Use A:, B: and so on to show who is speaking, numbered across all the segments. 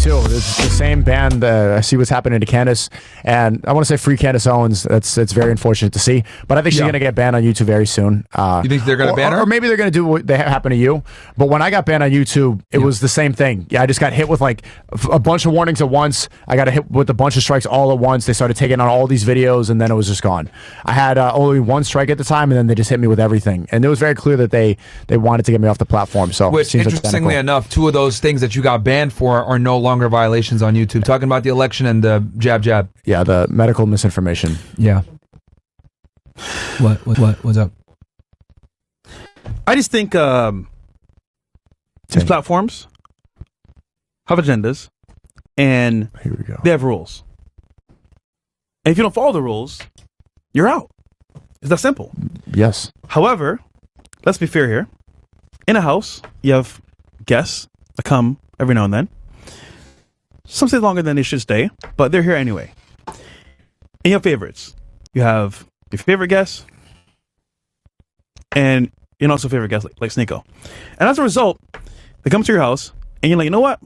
A: too. It's the same band. I see what's happening to Candace, and I want to say free Candace Owens. It's very unfortunate to see, but I think she's going to get banned on YouTube very soon.
B: You think they're going to ban her?
A: Or maybe they're going to do what they happen to you. But when I got banned on YouTube, it was the same thing. Yeah, I just got hit with like a bunch of warnings at once. I got hit with a bunch of strikes all at once. They started taking on all these videos, and then it was just gone. I had only one strike at the time, and then they just hit me with everything. And it was very clear that they wanted to get me off the platform. So,
B: which, interestingly enough, two of those things that you got banned for are no longer violations on YouTube. Talking about the election and the jab.
A: Yeah, the medical misinformation.
B: Yeah. What's up?
C: I just think these platforms have agendas, and
A: here we go.
C: They have rules. And if you don't follow the rules, you're out. It's that simple.
A: Yes.
C: However, let's be fair here. In a house, you have guests that come every now and then. Some stay longer than they should stay, but they're here anyway. And you have favorites. You have your favorite guests, and you're also favorite guests like SNEAKO. And as a result, they come to your house, and you're like, you know what?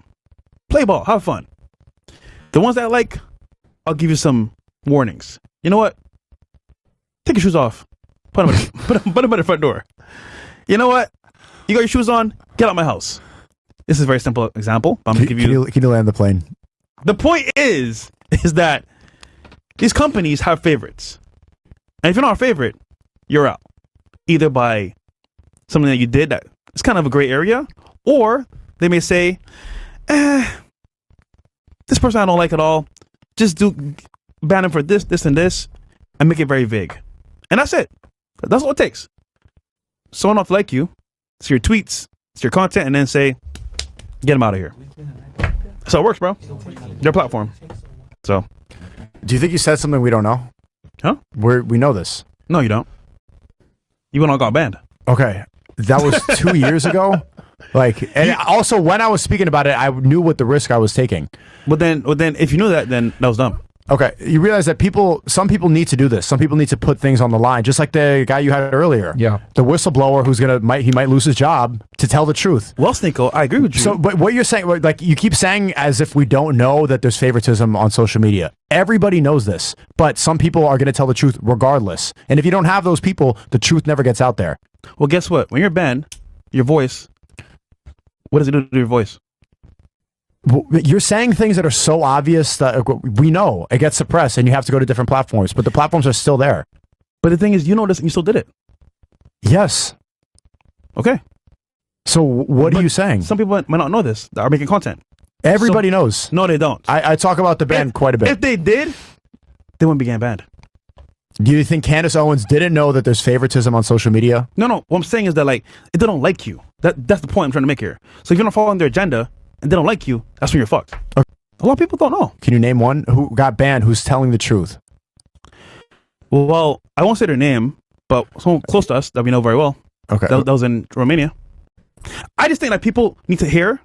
C: Play ball, have fun. The ones that I like, I'll give you some warnings. You know what? Take your shoes off. Put them at the front door. You know what? You got your shoes on, get out of my house. This is a very simple example. I'm going to give you...
A: Can you land the plane?
C: The point is that these companies have favorites. And if you're not a favorite, you're out. Either by something that you did that is kind of a gray area, or they may say, this person I don't like at all. Just ban him for this, and this, and make it very vague. And that's it. That's all it takes. Someone not to like you, it's your tweets, it's your content, and then say, get him out of here. So it works, bro. Their platform. So,
A: do you think you said something we don't know?
C: Huh?
A: We know this.
C: No, you don't. You went on got banned.
A: Okay, that was 2 years ago. Like, and also when I was speaking about it, I knew what the risk I was taking.
C: But then, if you knew that, then that was dumb.
A: Okay, you realize that some people need to do this. Some people need to put things on the line, just like the guy you had earlier.
B: Yeah,
A: the whistleblower who's he might lose his job to tell the truth.
C: Well, SNEAKO, I agree with you.
A: So, but what you're saying, like you keep saying, as if we don't know that there's favoritism on social media. Everybody knows this, but some people are going to tell the truth regardless. And if you don't have those people, the truth never gets out there.
C: Well, guess what? When you're banned, your voice. What does it do to your voice?
A: You're saying things that are so obvious that we know it gets suppressed, and you have to go to different platforms, but the platforms are still there.
C: But the thing is, you know this, and you still did it.
A: Yes.
C: Okay.
A: So what are you saying?
C: Some people might not know this that are making content.
A: Everybody knows.
C: No, they don't.
A: I talk about the ban quite a bit.
C: If they did, they wouldn't be getting banned.
A: Do you think Candace Owens didn't know that there's favoritism on social media?
C: No. What I'm saying is that if they don't like you, that's the point I'm trying to make here. So if you're not following their agenda and they don't like you, that's when you're fucked. Okay. A lot of people don't know.
A: Can you name one who got banned who's telling the truth?
C: Well, I won't say their name, but someone close to us that we know very well.
A: Okay.
C: That was in Romania. I just think that people need to hear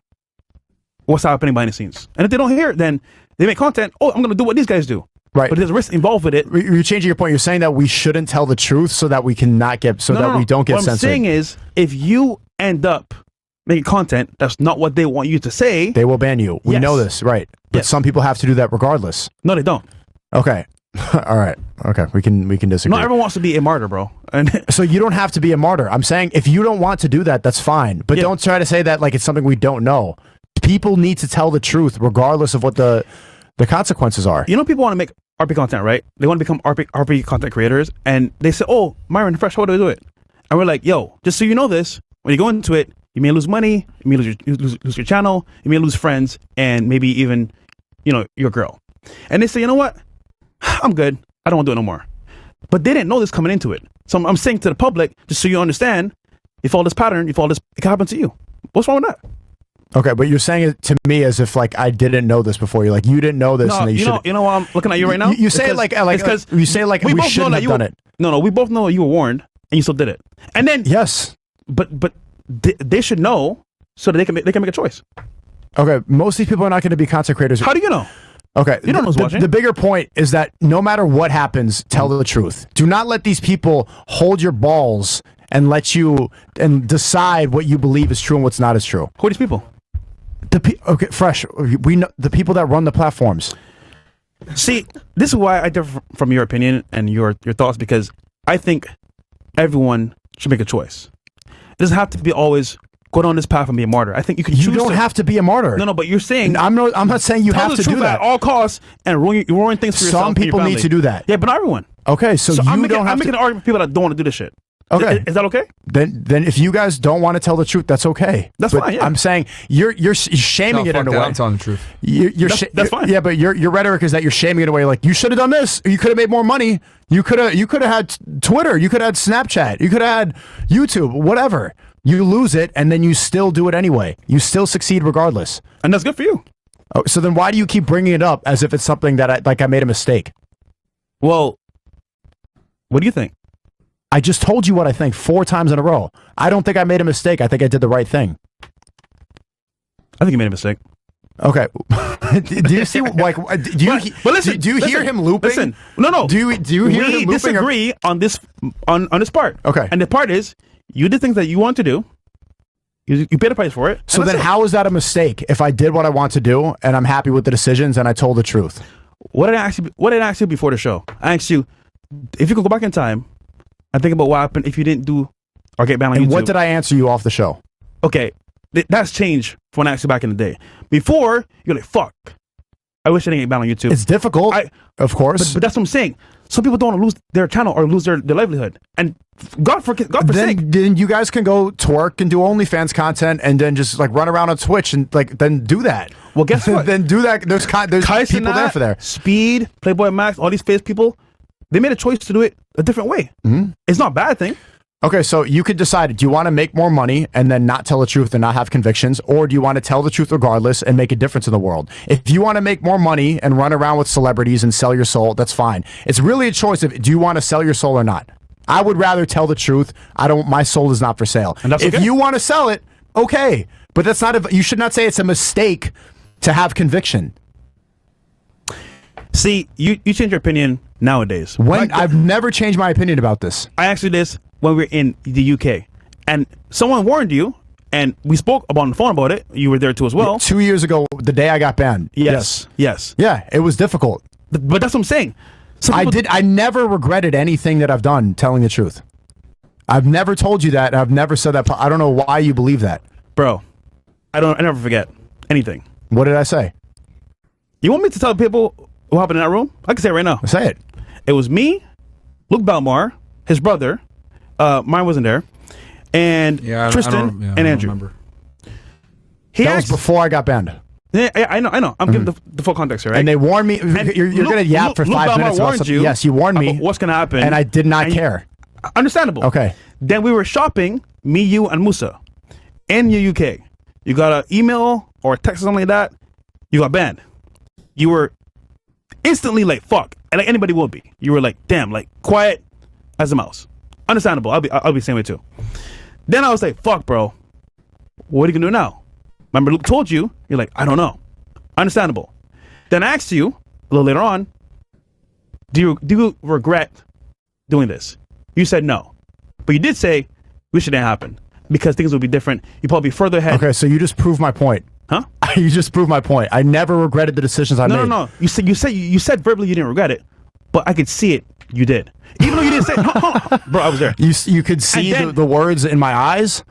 C: what's happening behind the scenes. And if they don't hear it, then they make content. Oh, I'm going to do what these guys do.
A: Right.
C: But there's risk involved with it.
A: You're changing your point. You're saying that we shouldn't tell the truth so that we cannot get, we don't get censored.
C: What I'm saying is, if you end up making content that's not what they want you to say,
A: they will ban you. We know this, right? But some people have to do that regardless.
C: No, they don't.
A: Okay. All right. Okay. We can disagree.
C: Not everyone wants to be a martyr, bro.
A: So you don't have to be a martyr. I'm saying if you don't want to do that, that's fine. But don't try to say that like it's something we don't know. People need to tell the truth regardless of what the consequences are.
C: You know, people want to make RP content, right? They want to become RP content creators, and they say, "Oh, Myron Fresh, how do I do it?" And we're like, "Yo, just so you know this, when you go into it, you may lose money, you may lose your channel, you may lose friends, and maybe even, your girl." And they say, "You know what? I'm good. I don't want to do it no more." But they didn't know this coming into it. So I'm saying to the public, just so you understand, you follow this pattern, it can happen to you. What's wrong with that?
A: Okay, but you're saying it to me as if like I didn't know this before. You're like you didn't know this, and that you should.
C: You know why I'm looking at you right now?
A: You say it like you say like we shouldn't have done it.
C: No, we both know you were warned, and you still did it. And then
A: yes,
C: but they should know so that they can make a choice.
A: Okay, most of these people are not going to be content creators.
C: How do you know?
A: Okay,
C: you don't know who's watching.
A: The bigger point is that no matter what happens, tell the truth. Do not let these people hold your balls and let you and decide what you believe is true and what's not as true.
C: Who are these people?
A: Okay, Fresh. We know the people that run the platforms.
C: See, this is why I differ from your opinion and your thoughts, because I think everyone should make a choice. It doesn't have to be always go down this path and be a martyr. I think you can choose.
A: You don't have to be a martyr.
C: No, but you're saying
A: I'm not saying you have to do that
C: at all costs and ruin things for yourself.
A: Some people need to do that.
C: Yeah, but not everyone.
A: Okay, so
C: I'm
A: you don't have
C: making
A: to.
C: an argument for people that don't want to do this shit.
A: Okay,
C: is that okay?
A: Then if you guys don't want to tell the truth, that's okay.
C: That's
A: but
C: fine. Yeah.
A: I'm saying you're shaming it in a way.
B: I'm telling the truth.
C: That's fine.
A: Yeah, but your rhetoric is that you're shaming it away. Like, you should have done this. Or you could have made more money. You could have had Twitter. You could have had Snapchat. You could have had YouTube. Whatever. You lose it, and then you still do it anyway. You still succeed regardless.
C: And that's good for you.
A: Oh, so then why do you keep bringing it up as if it's something that I made a mistake?
C: Well, what do you think?
A: I just told you what I think 4 times in a row. I don't think I made a mistake. I think I did the right thing.
C: I think you made a mistake.
A: Okay. Do you see, like, do you hear him looping?
C: Listen, no.
A: Do you hear him looping?
C: We disagree on this part.
A: Okay.
C: And the part is, you did things that you want to do. You paid a price for it.
A: So then how is that a mistake if I did what I want to do and I'm happy with the decisions and I told the truth?
C: What did I ask you before the show? I asked you if you could go back in time and think about what happened if you didn't do or get banned on YouTube.
A: And what did I answer you off the show?
C: Okay, that's changed from when I asked you back in the day. Before, you're like, fuck, I wish I didn't get banned on YouTube.
A: It's difficult, of course.
C: But that's what I'm saying. Some people don't want to lose their channel or lose their livelihood. And God for sake.
A: Then you guys can go twerk and do OnlyFans content and then just like run around on Twitch and like then do that.
C: Well, guess what?
A: Then do that. There's people there for there.
C: Speed, Playboy Max, all these face people, they made a choice to do it a different way. Mm-hmm. It's not a bad thing.
A: Okay, so you could decide, do you want to make more money and then not tell the truth and not have convictions, or do you want to tell the truth regardless and make a difference in the world? If you want to make more money and run around with celebrities and sell your soul, that's fine. It's really a choice of, do you want to sell your soul or not? I would rather tell the truth. My soul is not for sale.
C: And that's okay.
A: If you want to sell it, okay, but that's not you should not say it's a mistake to have conviction.
C: See, you change your opinion nowadays.
A: I've never changed my opinion about this.
C: I asked you this when we were in the UK, and someone warned you, and we spoke on the phone about it. You were there too as well.
A: 2 years ago, the day I got banned.
C: Yes.
A: Yeah, it was difficult.
C: But that's what I'm saying.
A: I never regretted anything that I've done, telling the truth. I've never told you that, and I've never said that. I don't know why you believe that.
C: Bro, I never forget anything.
A: What did I say?
C: You want me to tell people what happened in that room? I can say it right now.
A: Say it.
C: It was me, Luke Belmar, his brother, mine wasn't there, and Tristan and Andrew.
B: Remember.
A: That was before I got banned.
C: Yeah, I know. I'm giving the full context here, right?
A: And they warned me. You're going to yap for 5 minutes about something. Yes, you warned me.
C: What's going to happen?
A: And I did not care.
C: Understandable.
A: Okay.
C: Then we were shopping, me, you, and Musa, in the UK. You got an email or a text or something like that, you got banned. You were instantly like, fuck. And like anybody would be. You were like, damn, like quiet as a mouse. Understandable. I'll be the same way too. Then I was like, fuck, bro. What are you going to do now? Remember, Luke told you, you're like, I don't know. Understandable. Then I asked you a little later on, do you regret doing this? You said no. But you did say, wish it didn't happen because things would be different. You'd probably be further ahead.
A: Okay, so you just proved my point.
C: Huh?
A: You just proved my point. I never regretted the decisions I made.
C: No. You said verbally you didn't regret it, but I could see it. You did. Even though you didn't say it. Bro, I was there.
A: You could see the words in my eyes?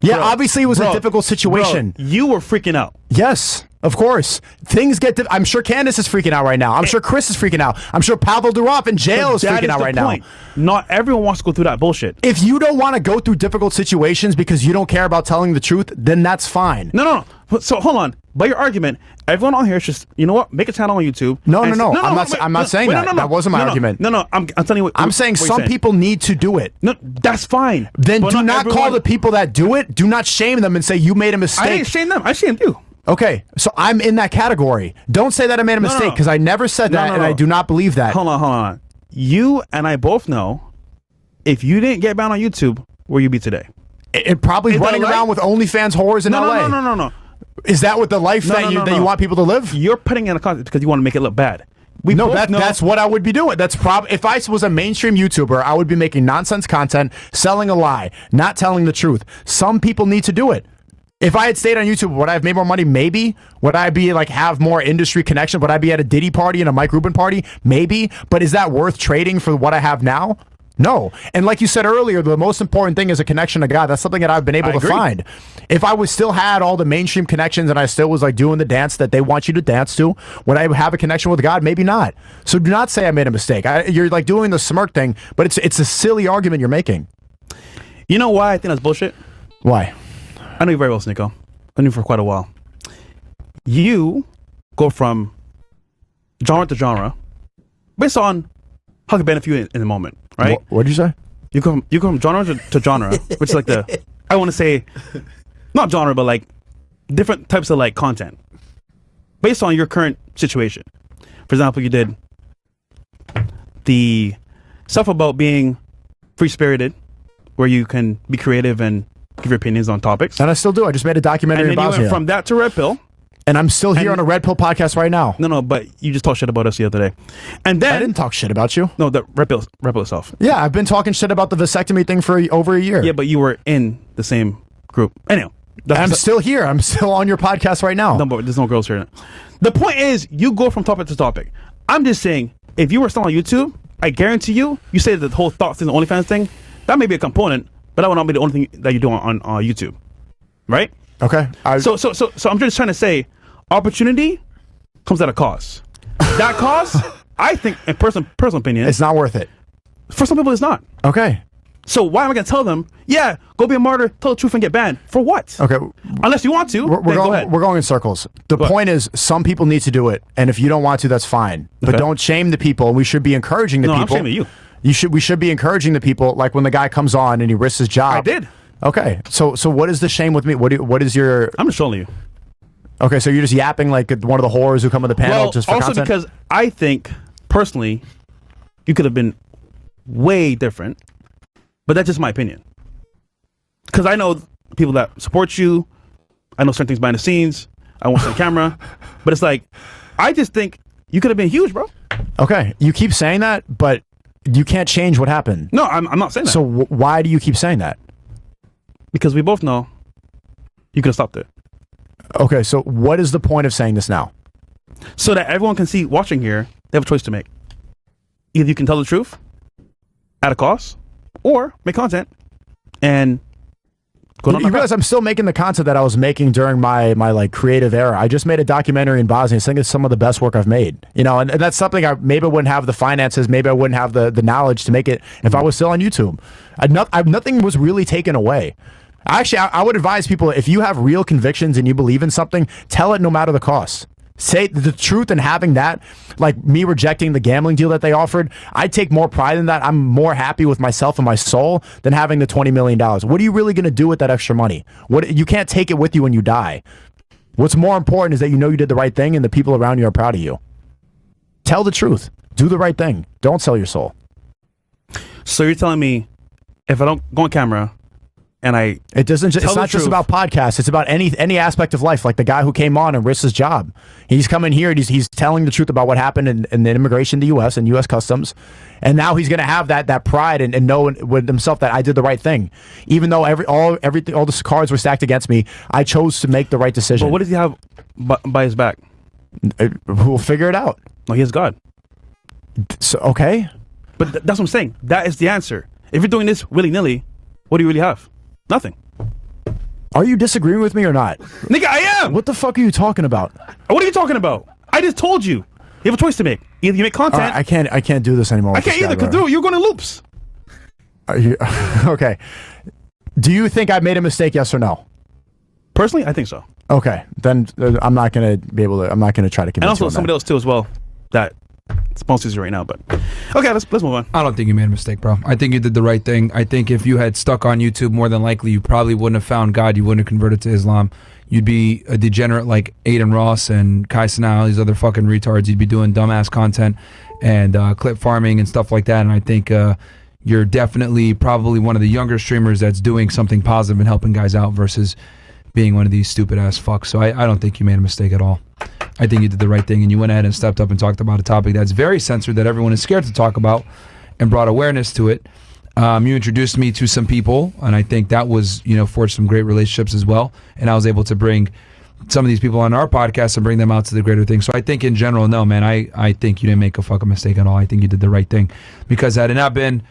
A: Yeah, obviously it was a difficult situation.
C: Bro, you were freaking out.
A: Yes, of course. Things get... I'm sure Candace is freaking out right now. I'm sure Chris is freaking out. I'm sure Pavel Durov in jail is freaking out right now.
C: Not everyone wants to go through that bullshit.
A: If you don't want to go through difficult situations because you don't care about telling the truth, then that's fine.
C: No. So hold on. By your argument, everyone on here is just, you know what? Make a channel on YouTube.
A: No. I'm not saying that. That wasn't my argument.
C: No. I'm telling you what
A: I'm saying some people need to do it.
C: No, that's fine.
A: Then do not call the people that do it. Do not shame them and say you made a mistake.
C: I didn't shame them. I shamed you.
A: Okay, so I'm in that category. Don't say that I made a mistake because I never said that and I do not believe that.
C: Hold on. You and I both know if you didn't get banned on YouTube, where you be today?
A: It probably running around with OnlyFans whores in LA.
C: No.
A: Is that what the life that you want people to live?
C: You're putting in a content because you want to make it look bad.
A: That's what I would be doing. That's if I was a mainstream YouTuber, I would be making nonsense content, selling a lie, not telling the truth. Some people need to do it. If I had stayed on YouTube, would I have made more money? Maybe. Would I be like have more industry connection? Would I be at a Diddy party and a Mike Rubin party? Maybe. But is that worth trading for what I have now? No. And like you said earlier, the most important thing is a connection to God. That's something that I've been able to find. If I was still had all the mainstream connections and I still was like doing the dance that they want you to dance to, would I have a connection with God? Maybe not. So do not say I made a mistake. You're like doing the smirk thing, but it's a silly argument you're making.
C: You know why I think that's bullshit?
A: Why?
C: I know you very well, SNEAKO. I knew you for quite a while. You go from genre to genre based on how it can benefit you in the moment, right?
A: What did you say?
C: You go from genre to genre, which is like I want to say, not genre, but like different types of like content based on your current situation. For example, you did the stuff about being free-spirited, where you can be creative and give your opinions on topics.
A: And I still do. I just made a documentary
C: and then
A: in Bosnia.
C: you went from that to Red Pill.
A: And I'm still here on a Red Pill podcast right now.
C: No, but you just talked shit about us the other day. And then
A: I didn't talk shit about you.
C: No, the Red Pill itself.
A: Yeah, I've been talking shit about the vasectomy thing for over a year.
C: Yeah, but you were in the same group. Anyhow.
A: I'm still here. I'm still on your podcast right now.
C: No, but there's no girls here. The point is, you go from topic to topic. I'm just saying, if you were still on YouTube, I guarantee you say the whole thought thing, the OnlyFans thing, that may be a component, but that would not be the only thing that you do on YouTube. Right?
A: Okay.
C: So I'm just trying to say, opportunity comes at a cost. That cost, I think, in personal opinion,
A: it's not worth it.
C: For some people, it's not.
A: Okay.
C: So why am I going to tell them, yeah, go be a martyr, tell the truth and get banned? For what?
A: Okay.
C: Unless you want to, go ahead.
A: We're going in circles. The point is, some people need to do it, and if you don't want to, that's fine. But don't shame the people. We should be encouraging the people.
C: No, I'm shaming you.
A: We should be encouraging the people, like when the guy comes on and he risks his job.
C: I did.
A: Okay. So what is the shame with me? What is your...
C: I'm just trolling you.
A: Okay, so you're just yapping like one of the whores who come on the panel just for
C: also
A: content?
C: Because I think, personally, you could have been way different, but that's just my opinion. Because I know people that support you, I know certain things behind the scenes, I won't say camera, but it's like, I just think you could have been huge, bro.
A: Okay, you keep saying that, but you can't change what happened.
C: No, I'm not saying that.
A: So why do you keep saying that?
C: Because we both know you could have stopped it.
A: Okay, so what is the point of saying this now?
C: So that everyone can see watching here, they have a choice to make. Either you can tell the truth at a cost, or make content and go down.
A: You realize I'm still making the content that I was making during my like creative era. I just made a documentary in Bosnia. I think it's some of the best work I've made. You know, and that's something maybe I wouldn't have the finances, maybe I wouldn't have the knowledge to make it if I was still on YouTube. Nothing was really taken away. Actually, I would advise people, if you have real convictions and you believe in something, tell it no matter the cost. Say the truth, and having that, like me rejecting the gambling deal that they offered, I take more pride in that. I'm more happy with myself and my soul than having the $20 million. What are you really going to do with that extra money? You can't take it with you when you die. What's more important is that you know you did the right thing and the people around you are proud of you. Tell the truth. Do the right thing. Don't sell your soul.
C: So you're telling me if I don't go on camera and
A: it's not just about podcasts, it's about any aspect of life, like the guy who came on and risked his job. He's coming here and he's telling the truth about what happened in the immigration to the US and US Customs, and now he's going to have that pride and know with himself that I did the right thing, even though all the cards were stacked against me. I chose to make the right decision.
C: But what does he have by his back?
A: We'll figure it out.
C: No, he has God.
A: So, okay,
C: but that's what I'm saying. That is the answer. If you're doing this willy-nilly, what do you really have? Nothing.
A: Are you disagreeing with me or not?
C: Nigga, I am.
A: What the fuck are you talking about?
C: What are you talking about? I just told you. You have a choice to make. Either you make content.
A: I can't do this anymore.
C: I can't either, because you're going in loops.
A: Okay. Do you think I made a mistake, yes or no?
C: Personally, I think so.
A: Okay. Then I'm not going to be able to, I'm not going to try to convince you.
C: And also somebody else too as well that sponsors you right now, but okay, let's move on.
B: I don't think you made a mistake, bro. I think you did the right thing. I think if you had stuck on YouTube, more than likely you probably wouldn't have found God. You wouldn't have converted to Islam. You'd be a degenerate like Aiden Ross and Kai Sanal, these other fucking retards. You'd be doing dumbass content and clip farming and stuff like that. And I think you're definitely probably one of the younger streamers that's doing something positive and helping guys out versus being one of these stupid ass fucks. So I don't think you made a mistake at all. I think you did the right thing, and you went ahead and stepped up and talked about a topic that's very censored, that everyone is scared to talk about, and brought awareness to it. You introduced me to some people, and I think that was, forged some great relationships as well. And I was able to bring some of these people on our podcast and bring them out to the greater thing. So I think in general, no, man, I think you didn't make a fucking mistake at all. I think you did the right thing, because had it not been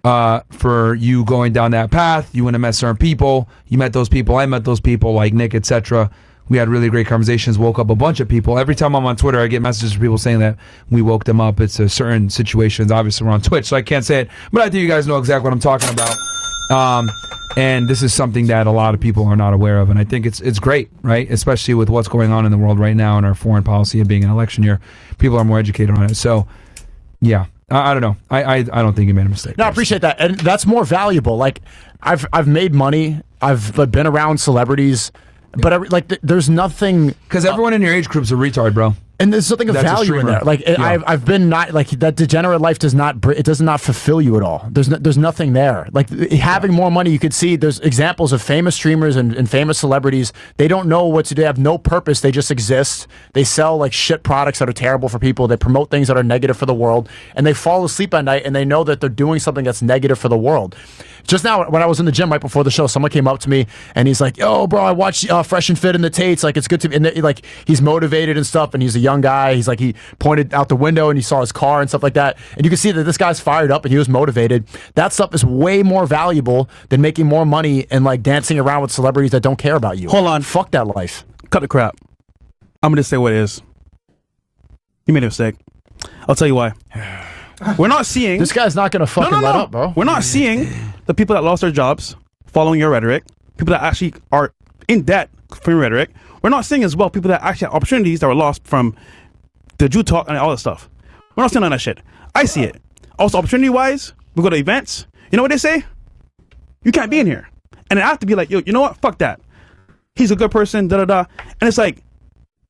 B: for you going down that path, you wouldn't have met certain people. You met those people. I met those people like Nick, etc. We had really great conversations, woke up a bunch of people. Every time I'm on Twitter, I get messages from people saying that we woke them up. It's a certain situations. Obviously, we're on Twitch, so I can't say it. But I think you guys know exactly what I'm talking about. And this is something that a lot of people are not aware of. And I think it's great, right? Especially with what's going on in the world right now and our foreign policy and being an election year. People are more educated on it. So, yeah. I don't know. I don't think you made a mistake.
A: No, I appreciate that. And that's more valuable. Like, I've made money. I've been around celebrities. But there's nothing,
B: because everyone in your age group's a retard, bro.
A: And there's something of value in there. Like I've been not like that. Degenerate life does not fulfill you at all. There's nothing there. Like having more money, you could see there's examples of famous streamers and famous celebrities. They don't know what to do. They have no purpose. They just exist. They sell like shit products that are terrible for people. They promote things that are negative for the world, and they fall asleep at night and they know that they're doing something that's negative for the world. Just now, when I was in the gym right before the show, someone came up to me and he's like, "Yo, bro, I watched Fresh and Fit in the Tates. Like, it's good to be." And like, he's motivated and stuff, and he's a young guy. He's like, he pointed out the window and he saw his car and stuff like that, and you can see that this guy's fired up and he was motivated. That stuff is way more valuable than making more money and like dancing around with celebrities that don't care about you.
C: Hold on,
A: fuck that life.
C: Cut the crap. I'm gonna say what it is. You made a mistake. I'll tell you why. We're not seeing
A: this guy's not gonna fucking let up, bro.
C: We're not seeing the people that lost their jobs following your rhetoric, people that actually are in debt from your rhetoric. We're not seeing as well people that actually had opportunities that were lost from the Jew talk and all that stuff. We're not seeing all that shit. I see it. Also, opportunity-wise, we go to events. You know what they say? You can't be in here. And I have to be like, yo, you know what? Fuck that. He's a good person, da-da-da. And it's like,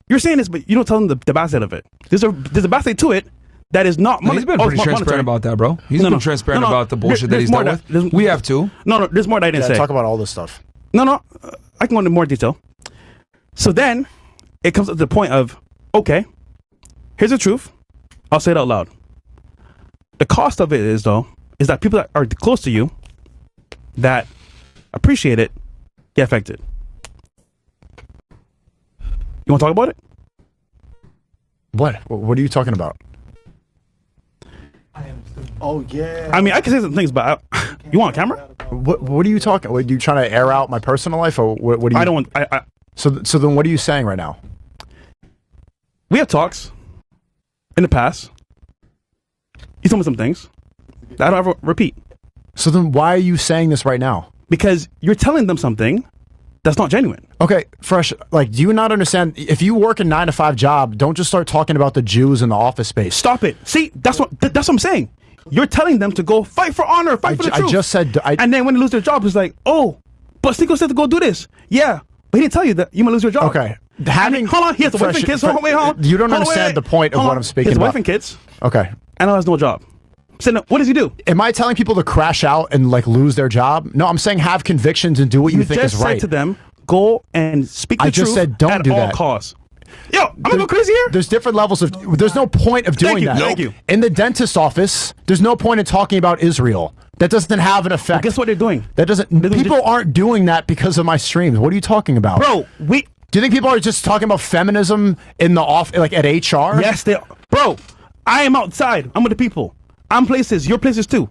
C: you're saying this, but you don't tell them the bad side of it. There's a bad side to it that is not money.
B: He's been pretty transparent about that, bro. He's been transparent about the bullshit that he's dealt with. We have to.
C: No, there's more that I didn't say.
A: Talk about all this stuff.
C: No, I can go into more detail. So then, it comes to the point of, okay, here's the truth. I'll say it out loud. The cost of it is that people that are close to you, that appreciate it, get affected. You want to talk about it?
A: What are you talking about? Oh yeah.
C: I mean, I can say some things, but you want a camera?
A: What are you talking? Are you trying to air out my personal life, or what do you?
C: I don't want.
A: So then, what are you saying right now?
C: We have talks in the past. You told me some things that I don't ever repeat.
A: So then, why are you saying this right now?
C: Because you're telling them something that's not genuine.
A: Okay, Fresh, like, do you not understand? If you work a 9-to-5 job, don't just start talking about the Jews in the office space.
C: Stop it. See, that's what I'm saying. You're telling them to go fight for honor, fight for the truth.
A: I just said...
C: and then when they lose their job, it's like, oh, but SNEAKO said to go do this. Yeah, but he didn't tell you that you might lose your job.
A: Okay.
C: Hold on, he has a wife and kids. Hold on.
A: You don't understand the point of what I'm speaking about.
C: He has a wife and kids.
A: Okay.
C: And he has no job. So what does he do?
A: Am I telling people to crash out and like lose their job? No, I'm saying have convictions and do what you think is right.
C: You just said to them, go and speak the truth.
A: I just said don't do that.
C: At all costs. Yo, I'm gonna go crazy here.
A: There's different levels of. There's no point of doing that.
C: Thank you.
A: In the dentist's office, there's no point in talking about Israel. That doesn't have an effect.
C: Well, guess what they're doing?
A: That doesn't. People aren't doing that because of my streams. What are you talking about,
C: bro? Do
A: you think people are just talking about feminism in the off, like at HR?
C: Yes, they are. Bro, I am outside. I'm with the people. I'm places. Your places too.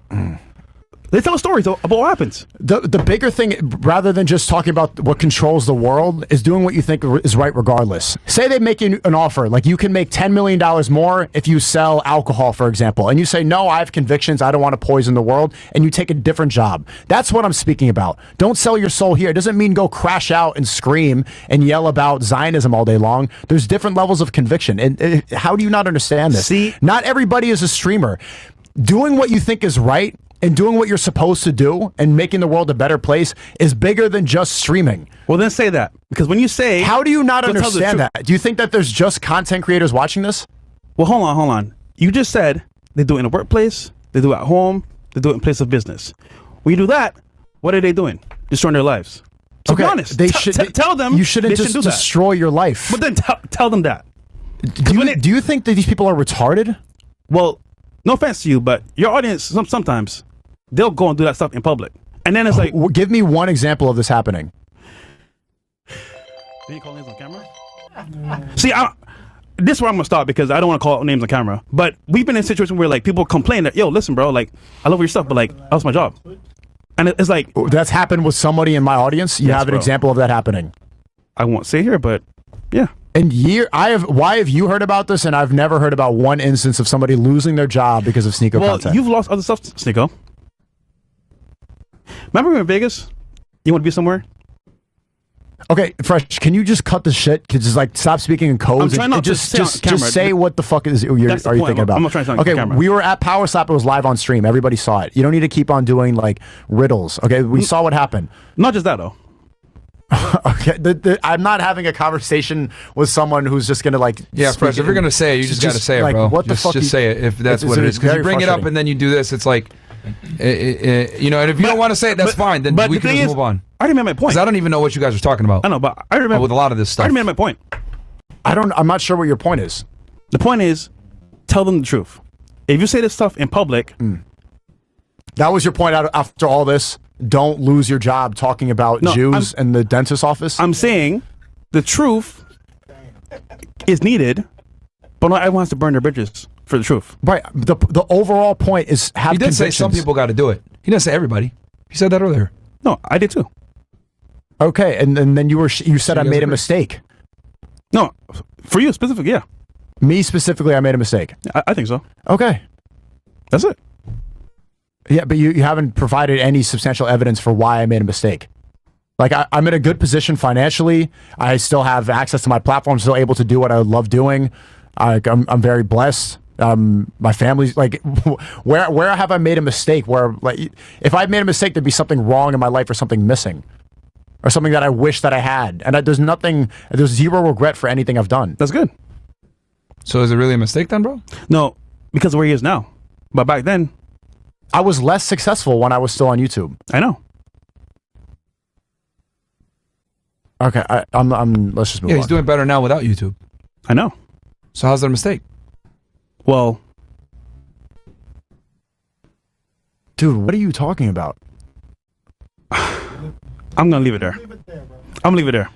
C: They tell stories about what happens.
A: The bigger thing, rather than just talking about what controls the world, is doing what you think is right regardless. Say they make you an offer, like you can make $10 million more if you sell alcohol, for example, and you say, no, I have convictions, I don't want to poison the world, and you take a different job. That's what I'm speaking about. Don't sell your soul here. It doesn't mean go crash out and scream and yell about Zionism all day long. There's different levels of conviction. And how do you not understand this?
C: See?
A: Not everybody is a streamer. Doing what you think is right and doing what you're supposed to do and making the world a better place is bigger than just streaming.
C: Well, then say that. Because when you say...
A: How do you not understand that? Do you think that there's just content creators watching this?
C: Well, hold on. You just said they do it in the workplace, they do it at home, they do it in place of business. When you do that, what are they doing? Destroying their lives. So be honest.
A: They should
C: tell them
A: you shouldn't just destroy your life.
C: But then tell them that.
A: Do you think that these people are retarded?
C: Well, no offense to you, but your audience sometimes they'll go and do that stuff in public. And then it's like,
A: Give me one example of this happening.
C: did you call names on camera? See, this is where I'm gonna stop because I don't want to call names on camera. But we've been in a situation where like people complain that, yo, listen, bro, like I love your stuff, but like that's my job. And it's like
A: That's happened with somebody in my audience. You
C: Yes,
A: have an
C: bro.
A: example of that happening.
C: I won't say here, but yeah.
A: And why have you heard about this and I've never heard about one instance of somebody losing their job because of SNEAKO
C: Well,
A: content?
C: you've lost other stuff, SNEAKO. Remember we were in Vegas? You want to be somewhere?
A: Okay, Fresh, can you just cut the shit? Just like stop speaking in codes.
C: I'm trying
A: and
C: not to say on camera.
A: just say what the fuck are you
C: That's the
A: thinking
C: point.
A: about?
C: I'm not trying to say on
A: okay,
C: camera.
A: we were at Power Slap. It was live on stream. Everybody saw it. You don't need to keep on doing like riddles. Okay, we saw what happened.
C: Not just that though.
A: Okay, I'm not having a conversation with someone who's just gonna like.
B: Yeah,
A: speak
B: Fresh. If you're gonna say it, you just gotta say it,
A: like,
B: bro.
A: What the
B: just,
A: fuck?
B: Just say it if that's what it is. Because you bring it up and then you do this, it's like, you know. And if you don't want to say it, that's fine. Then we can just move on.
C: I already made my point.
B: Because I don't even know what you guys are talking about.
C: I know, but I remember
B: with a lot of this
C: I
B: stuff.
C: already made my point.
A: I'm not sure what your point is.
C: The point is, tell them the truth. If you say this stuff in public,
A: That was your point after all this. Don't lose your job talking about
C: No,
A: Jews in the dentist's office.
C: I'm saying the truth is needed, but not everyone has to burn their bridges for the truth.
A: Right. The overall point is have
B: He did say
A: convictions.
B: some people got to do it. He didn't say everybody. He said that earlier.
C: No, I did too.
A: Okay, and then you said I
B: guys
A: made a
B: agree?
A: mistake.
C: No, for you specifically, yeah.
A: Me specifically, I made a mistake.
C: I think so.
A: Okay.
C: That's it.
A: Yeah, but you haven't provided any substantial evidence for why I made a mistake. Like I'm in a good position financially. I still have access to my platform. Still able to do what I love doing. I'm very blessed. My family's like, where have I made a mistake? Where like, if I made a mistake, there'd be something wrong in my life or something missing, or something that I wish that I had. And there's zero regret for anything I've done.
C: That's good.
B: So is it really a mistake then, bro?
C: No, because of where he is now. But back then,
A: I was less successful when I was still on YouTube.
C: I know.
A: Okay, I'm. Let's just move
B: Yeah,
A: on.
B: he's doing better now without YouTube.
C: I know.
B: So how's that a mistake?
C: Well,
A: Dude, what are you talking about?
C: I'm gonna leave it there. I'm gonna leave it there.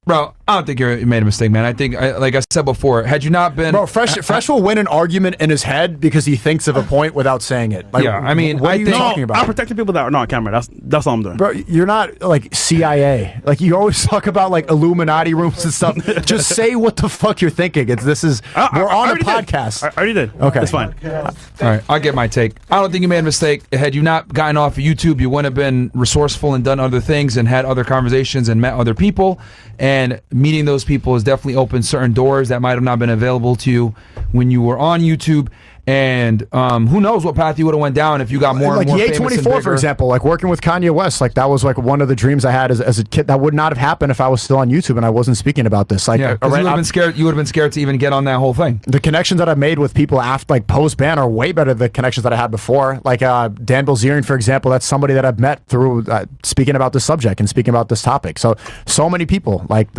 B: Bro, I don't think you made a mistake, man. I think, like I said before, had you not been...
A: Bro, Fresh will win an argument in his head because he thinks of a point without saying it. Like,
B: Yeah, I mean,
A: what
B: I
A: are you
B: think-
A: talking
C: I'm
A: about?
C: protecting people that are not on camera. That's all I'm doing.
A: Bro, you're not like CIA. Like you always talk about like Illuminati rooms and stuff. Just say what the fuck you're thinking. We're on a
C: already did.
A: podcast.
C: I already did.
A: Okay.
C: That's fine.
B: All right, I'll get my take. I don't think you made a mistake. Had you not gotten off of YouTube, you wouldn't have been resourceful and done other things and had other conversations and met other people. And meeting those people has definitely opened certain doors that might have not been available to you when you were on YouTube. And who knows what path you would have went down if you got more
A: Like
B: and more
A: the
B: famous and
A: A24, for
B: bigger.
A: example, like working with Kanye West, like that was like one of the dreams I had as a kid. That would not have happened if I was still on YouTube and I wasn't speaking about this. Like,
B: Yeah, 'cause you would have been scared. You would have been scared to even get on that whole thing.
A: the connections that I've made with people after like post ban are way better than the connections that I had before. Like Dan Bilzerian, for example, that's somebody that I've met through speaking about this subject and speaking about this topic. So many people like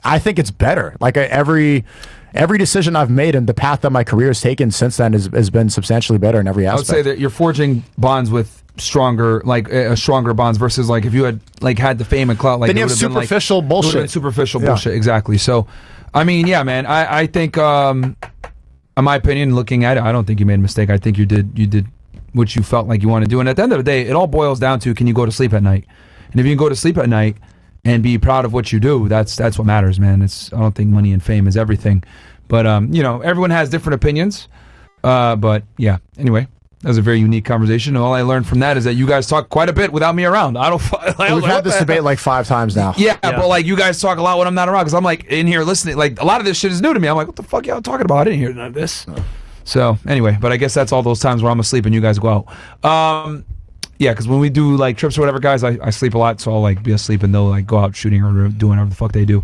A: I think it's better. Like every decision I've made and the path that my career has taken since then has been substantially better in every
B: I would
A: aspect.
B: say that you're forging bonds with stronger bonds versus like if you had the fame and clout, like
A: Then you
B: it
A: have
B: would've been, like,
A: superficial
B: it would've been
A: bullshit.
B: superficial
A: Yeah.
B: bullshit, exactly. So, I mean, yeah, man, I think, in my opinion, looking at it, I don't think you made a mistake. I think you did what you felt like you wanted to do. And at the end of the day, it all boils down to, can you go to sleep at night? And if you can go to sleep at night and be proud of what you do, that's what matters, man. I don't think money and fame is everything. But, everyone has different opinions. But, yeah, anyway, that was a very unique conversation. And all I learned from that is that you guys talk quite a bit without me around.
A: We've had this debate like 5 times now.
B: Yeah, but like you guys talk a lot when I'm not around because I'm like in here listening. Like a lot of this shit is new to me. I'm like, what the fuck y'all talking about? I didn't hear none of this. So anyway, but I guess that's all those times where I'm asleep and you guys go out. Yeah, because when we do like trips or whatever, guys, I sleep a lot, so I'll like be asleep and they'll like go out shooting or doing whatever the fuck they do.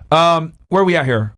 B: Where are we at here?